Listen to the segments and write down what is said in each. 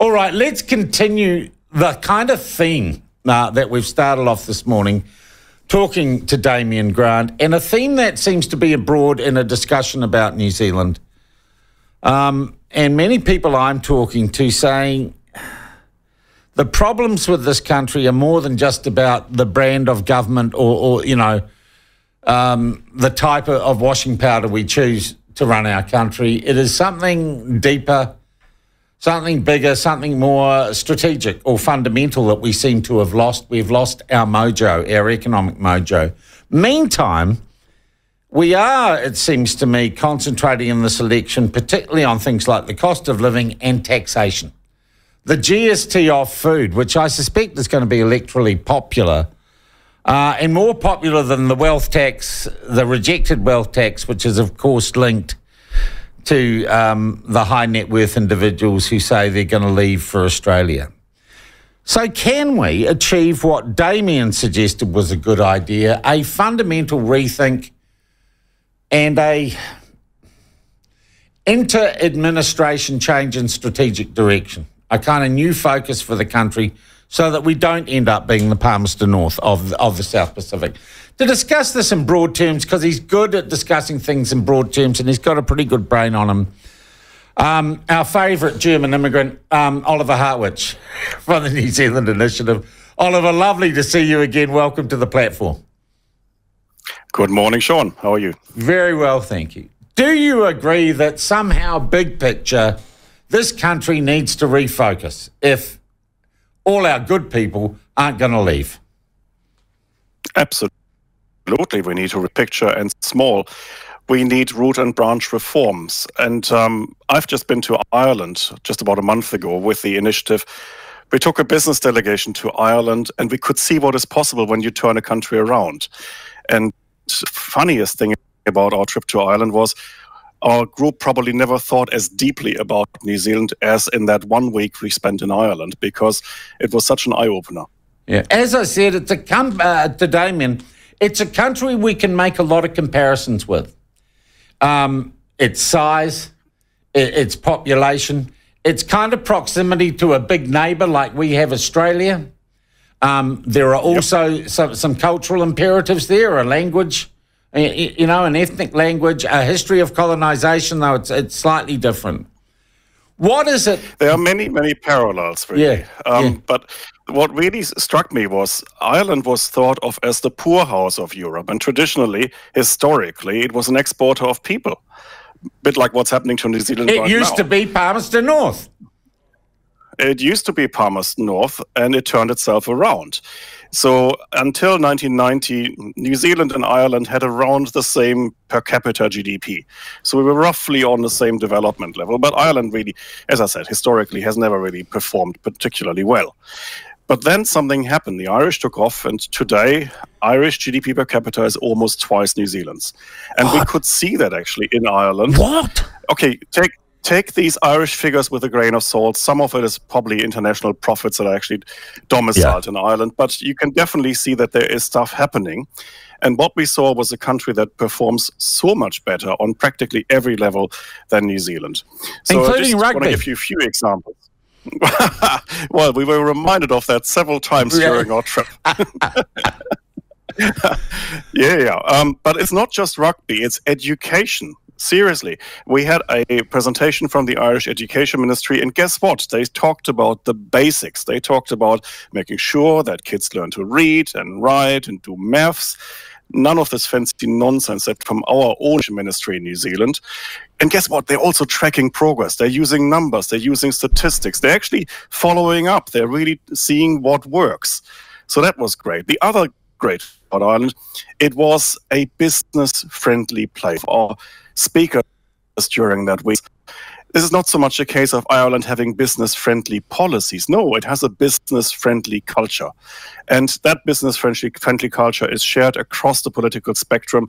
All right, let's continue the kind of theme that we've started off this morning, talking to Damien Grant, and a theme that seems to be abroad in a discussion about New Zealand. And many people I'm talking to saying the problems with this country are more than just about the brand of government or the type of washing powder we choose to run our country. It is something deeper, something bigger, something more strategic or fundamental that we seem to have lost. We've lost our mojo, our economic mojo. Meantime, we are, it seems to me, concentrating in this election, particularly on things like the cost of living and taxation. The GST off food, which I suspect is going to be electorally popular, and more popular than the wealth tax, the rejected wealth tax, which is, of course, linked to the high net worth individuals who say they're going to leave for Australia. So can we achieve what Damien suggested was a good idea, a fundamental rethink and a inter-administration change in strategic direction, a kind of new focus for the country so that we don't end up being the Palmerston North of the South Pacific? To discuss this in broad terms, because he's good at discussing things in broad terms and he's got a pretty good brain on him, our favourite German immigrant, Oliver Hartwich from the New Zealand Initiative. Oliver, lovely to see you again. Welcome to the platform. Good morning, Sean. How are you? Very well, thank you. Do you agree that somehow, big picture, this country needs to refocus if all our good people aren't going to leave? Absolutely. We need to repicture, and small. We need root and branch reforms. And I've just been to Ireland just about a month ago with the initiative. We took a business delegation to Ireland and we could see what is possible when you turn a country around. And the funniest thing about our trip to Ireland was our group probably never thought as deeply about New Zealand as in that 1 week we spent in Ireland, because it was such an eye-opener. Yeah. As I said, it's to Damien, it's a country we can make a lot of comparisons with. Its size, its population, its kind of proximity to a big neighbour like we have Australia. There are also some cultural imperatives there, a language, an ethnic language, a history of colonisation, though it's slightly different. What is it? There are many, many parallels, really. But what really struck me was Ireland was thought of as the poorhouse of Europe. And traditionally, historically, it was an exporter of people. A bit like what's happening to New Zealand right now. It used to be Palmerston North. It used to be Palmerston North, and it turned itself around. So until 1990, New Zealand and Ireland had around the same per capita GDP. So we were roughly on the same development level. But Ireland really, as I said, historically has never really performed particularly well. But then something happened. The Irish took off, and today Irish GDP per capita is almost twice New Zealand's. And we could see that actually in Ireland. What? Okay, take these Irish figures with a grain of salt. Some of it is probably international profits that are actually domiciled in Ireland, but you can definitely see that there is stuff happening. And what we saw was a country that performs so much better on practically every level than New Zealand. So including rugby. I want to give you a few examples. Well, we were reminded of that several times during our trip. But it's not just rugby, it's education. Seriously, we had a presentation from the Irish Education Ministry, and guess what? They talked about the basics. They talked about making sure that kids learn to read and write and do maths. None of this fancy nonsense that from our own ministry in New Zealand. And guess what? They're also tracking progress. They're using numbers. They're using statistics. They're actually following up. They're really seeing what works. So that was great. The other great about Ireland, it was a business-friendly place. Our speakers during that week, this is not so much a case of Ireland having business-friendly policies. No, it has a business-friendly culture. And that business-friendly culture is shared across the political spectrum.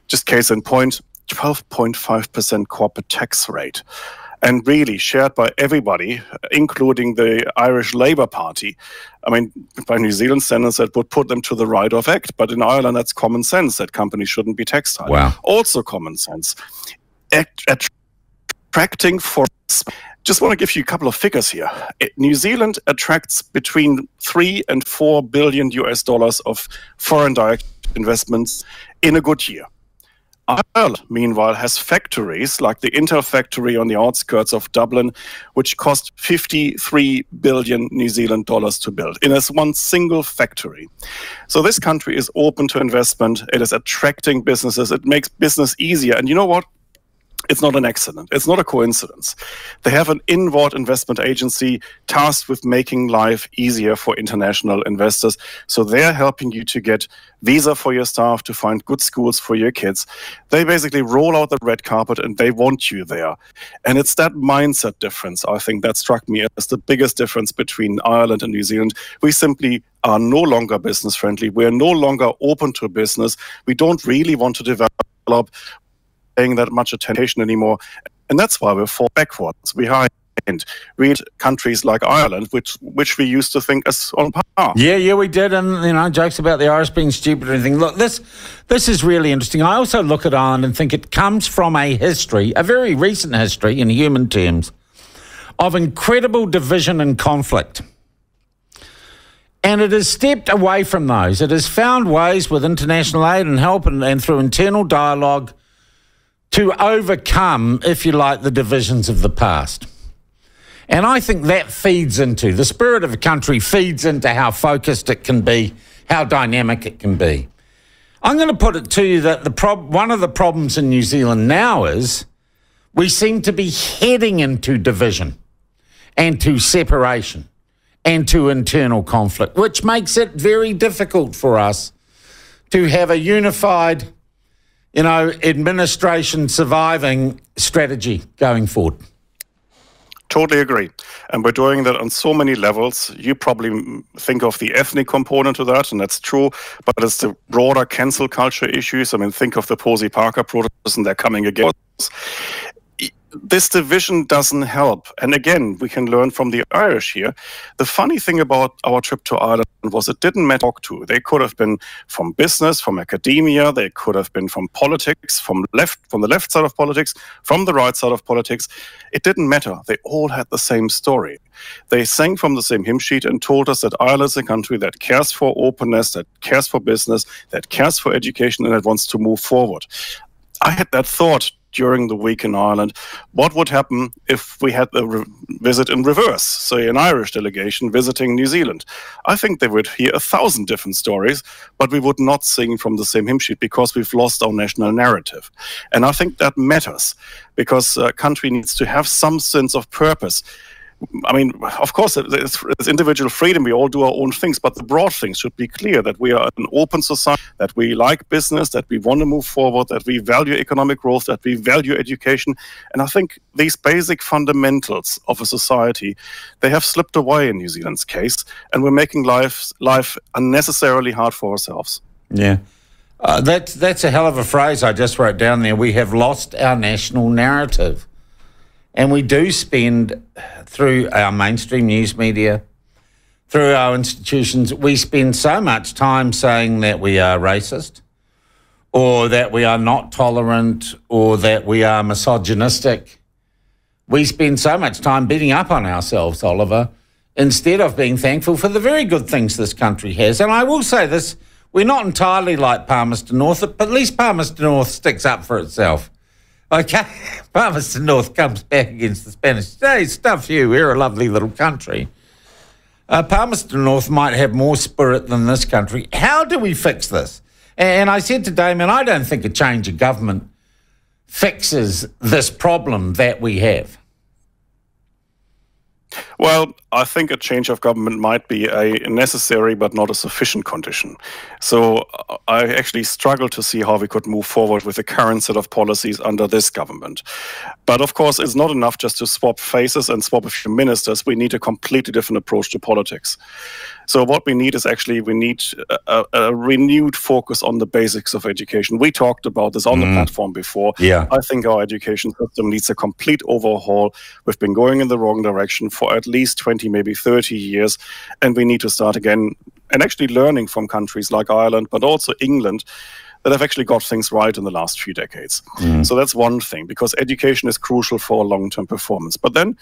Just case in point, 12.5% corporate tax rate. And really shared by everybody, including the Irish Labour Party. I mean, by New Zealand standards, that would put them to the right of act. But in Ireland, that's common sense that companies shouldn't be taxed high. Wow. Also common sense. Attracting foreigners Just want to give you a couple of figures here. New Zealand attracts between 3 and 4 billion US dollars of foreign direct investments in a good year. Ireland, meanwhile, has factories like the Intel factory on the outskirts of Dublin, which cost 53 billion New Zealand dollars to build in as one single factory. So this country is open to investment. It is attracting businesses. It makes business easier. And you know what? It's not an accident. It's not a coincidence. They have an inward investment agency tasked with making life easier for international investors. So they're helping you to get visa for your staff, to find good schools for your kids. They basically roll out the red carpet and they want you there. And it's that mindset difference, I think, that struck me as the biggest difference between Ireland and New Zealand. We simply are no longer business friendly. We're no longer open to business. We don't really want to develop paying that much attention anymore. And that's why we're fall backwards behind read countries like Ireland, which we used to think as on par. Yeah, we did. And, jokes about the Irish being stupid or anything. Look, this is really interesting. I also look at Ireland and think it comes from a history, a very recent history in human terms, of incredible division and conflict. And it has stepped away from those. It has found ways with international aid and help and through internal dialogue to overcome, if you like, the divisions of the past. And I think that feeds into, the spirit of a country feeds into how focused it can be, how dynamic it can be. I'm going to put it to you that one of the problems in New Zealand now is we seem to be heading into division and to separation and to internal conflict, which makes it very difficult for us to have a unified administration surviving strategy going forward. Totally agree. And we're doing that on so many levels. You probably think of the ethnic component to that, and that's true, but it's the broader cancel culture issues. I mean, think of the Posey Parker protests, and they're coming again. This division doesn't help. And again, we can learn from the Irish here. The funny thing about our trip to Ireland was it didn't matter who to talk to. They could have been from business, from academia, they could have been from politics, from the left side of politics, from the right side of politics. It didn't matter. They all had the same story. They sang from the same hymn sheet and told us that Ireland is a country that cares for openness, that cares for business, that cares for education, and that wants to move forward. I had that thought during the week in Ireland. What would happen if we had a visit in reverse, say an Irish delegation visiting New Zealand? I think they would hear 1,000 different stories, but we would not sing from the same hymn sheet because we've lost our national narrative. And I think that matters because a country needs to have some sense of purpose. I mean, of course, it's individual freedom. We all do our own things, but the broad things should be clear, that we are an open society, that we like business, that we want to move forward, that we value economic growth, that we value education. And I think these basic fundamentals of a society, they have slipped away in New Zealand's case, and we're making life unnecessarily hard for ourselves. Yeah. That's a hell of a phrase I just wrote down there. We have lost our national narrative. And we do spend, through our mainstream news media, through our institutions, we spend so much time saying that we are racist or that we are not tolerant or that we are misogynistic. We spend so much time beating up on ourselves, Oliver, instead of being thankful for the very good things this country has. And I will say this, we're not entirely like Palmerston North, but at least Palmerston North sticks up for itself. Okay, Palmerston North comes back against the Spanish. Hey, stuff you, we're a lovely little country. Palmerston North might have more spirit than this country. How do we fix this? And I said to Damien, I don't think a change of government fixes this problem that we have. Well, I think a change of government might be a necessary but not a sufficient condition. So I actually struggle to see how we could move forward with the current set of policies under this government. But of course, it's not enough just to swap faces and swap a few ministers. We need a completely different approach to politics. So what we need is actually, we need a renewed focus on the basics of education. We talked about this on the platform before. Yeah. I think our education system needs a complete overhaul. We've been going in the wrong direction for at least 20, maybe 30 years, and we need to start again and actually learning from countries like Ireland, but also England. that have actually got things right in the last few decades. So that's one thing, because education is crucial for long-term performance. But then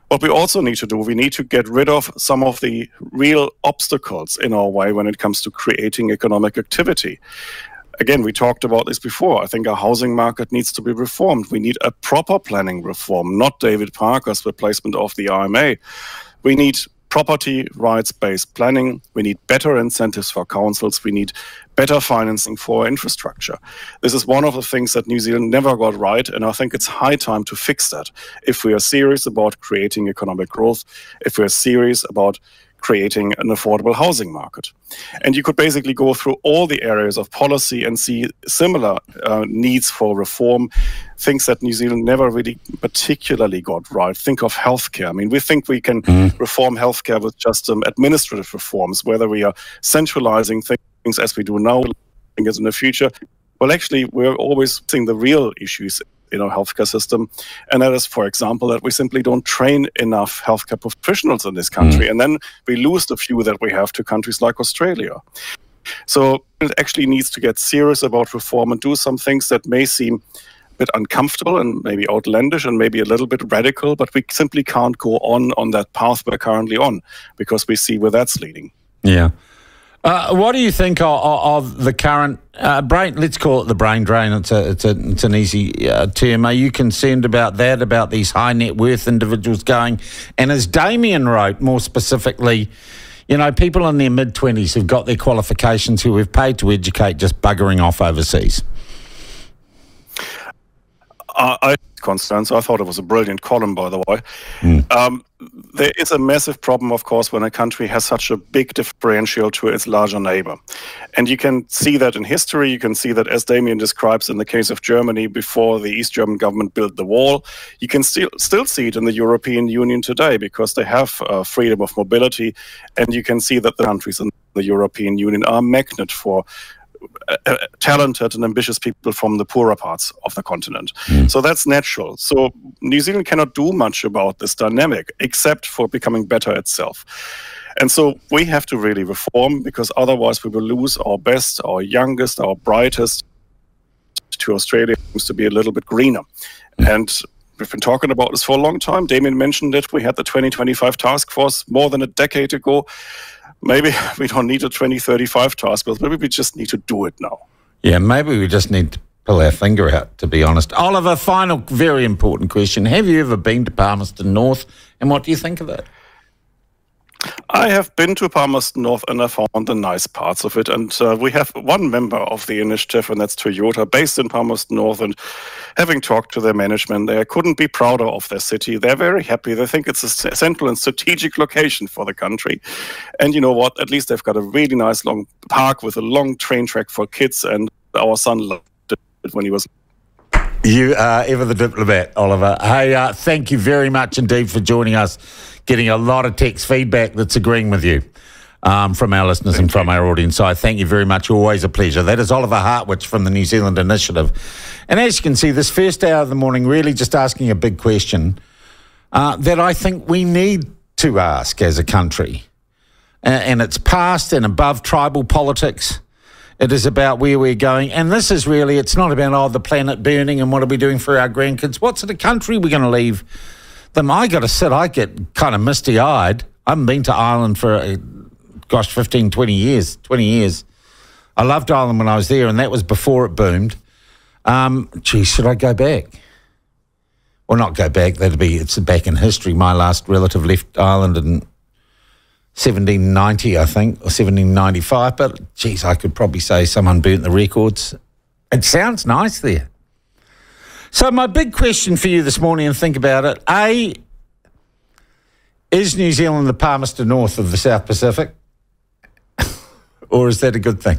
what we also need to do, we need to get rid of some of the real obstacles in our way when it comes to creating economic activity. Again, we talked about this before. I think our housing market needs to be reformed. We need a proper planning reform, not David Parker's replacement of the RMA. We need property rights-based planning. We need better incentives for councils. We need better financing for infrastructure. This is one of the things that New Zealand never got right, and I think it's high time to fix that. If we are serious about creating economic growth, if we are serious about creating an affordable housing market. And you could basically go through all the areas of policy and see similar needs for reform, things that New Zealand never really particularly got right. Think of healthcare. I mean, we think we can reform healthcare with just administrative reforms, whether we are centralizing things as we do now, in the future. Well, actually, we're always seeing the real issues in our healthcare system. And that is, for example, that we simply don't train enough healthcare professionals in this country. And then we lose the few that we have to countries like Australia. So it actually needs to get serious about reform and do some things that may seem a bit uncomfortable and maybe outlandish and maybe a little bit radical, but we simply can't go on that path we're currently on, because we see where that's leading. Yeah. What do you think of the current brain? Let's call it the brain drain. It's an easy term. Are you concerned about that? About these high net worth individuals going? And as Damien wrote, more specifically, you know, people in their mid-20s who've got their qualifications, who we've paid to educate, just buggering off overseas. I concerned, so I thought it was a brilliant column, by the way. There is a massive problem, of course, when a country has such a big differential to its larger neighbor. And you can see that in history. You can see that, as Damien describes in the case of Germany, before the East German government built the wall. You can still see it in the European Union today, because they have freedom of mobility. And you can see that the countries in the European Union are a magnet for talented and ambitious people from the poorer parts of the continent. So that's natural. So New Zealand cannot do much about this dynamic except for becoming better itself. And so we have to really reform, because otherwise we will lose our best, our youngest, our brightest to Australia, who to be a little bit greener. And we've been talking about this for a long time. Damien mentioned it. We had the 2025 task force more than a decade ago. Maybe we don't need a 2035 task force. Maybe we just need to do it now. Yeah, maybe we just need to pull our finger out, to be honest. Oliver, final, very important question. Have you ever been to Palmerston North, and what do you think of it? I have been to Palmerston North, and I found the nice parts of it. And we have one member of the initiative, and that's Toyota, based in Palmerston North. And having talked to their management, they couldn't be prouder of their city. They're very happy. They think it's a central and strategic location for the country. And you know what? At least they've got a really nice long park with a long train track for kids. And our son loved it when he was. You are ever the diplomat, Oliver. Hey, thank you very much indeed for joining us. Getting a lot of text feedback that's agreeing with you from our listeners and from our audience. So I thank you very much. Always a pleasure. That is Oliver Hartwich from the New Zealand Initiative. And as you can see, this first hour of the morning, really just asking a big question that I think we need to ask as a country. And it's past and above tribal politics. It is about where we're going. And this is really, it's not about, the planet burning and what are we doing for our grandkids. What sort of country are we going to leave them? I get kind of misty-eyed. I haven't been to Ireland for, 15, 20 years. I loved Ireland when I was there, and that was before it boomed. Should I go back? Well, not go back. It's back in history. My last relative left Ireland in 1790, I think, or 1795. But, I could probably say someone burnt the records. It sounds nice there. So my big question for you this morning, and think about it, A, is New Zealand the Palmerston North of the South Pacific? Or is that a good thing?